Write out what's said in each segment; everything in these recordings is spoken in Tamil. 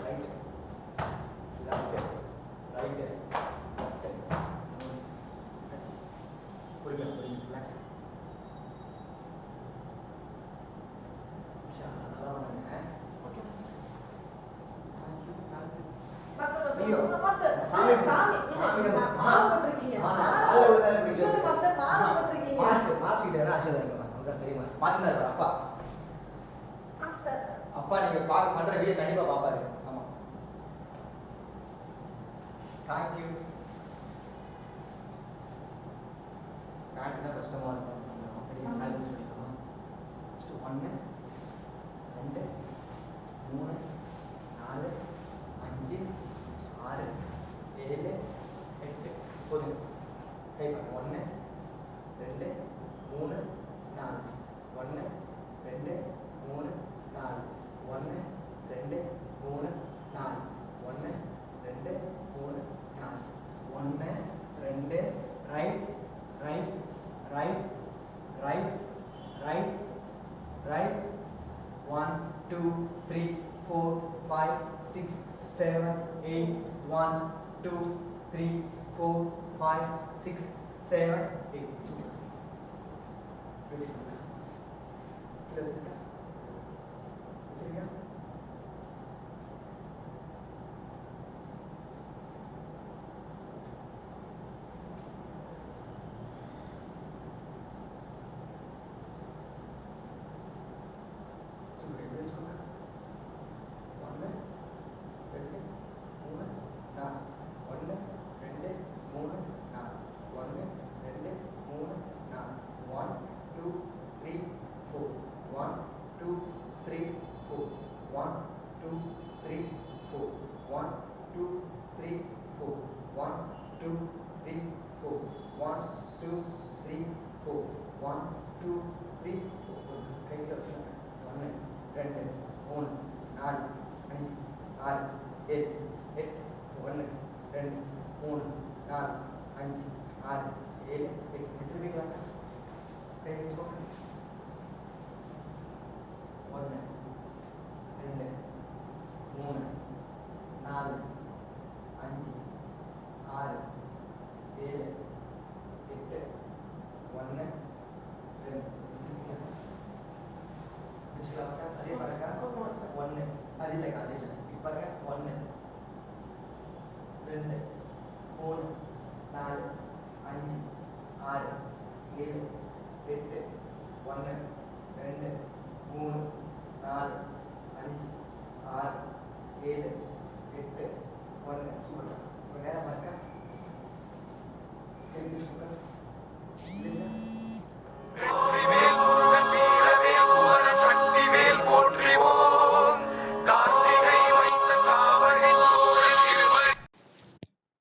ரைட் லெஃப்ட் ரைட் லெஃப்ட் புரியுங்க ரிலாக்ஸ் நல்லா பண்ணுங்க. ஓகே அப்பா நீங்க பண்ற வீடியோ கண்டிப்பா பாப்பாரு. ஆமா தேங்க்யூ. பேண்ட் தான் கஷ்டமா இருக்கும். அப்படியே ஹெல்ப் பண்ணிக்கலாம். ஃபர்ஸ்ட் 1 2 3 4 5 6 7 8 போதும். கை பண்ணு 1 2 3 4 1 2 3 4 1 2 3 4 1 2 3 4 1 2 right right right right right right 1 2 3 4 5 6 7 8 1 2 3 4 5 6 7 8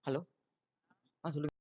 hello சொல்லுங்க.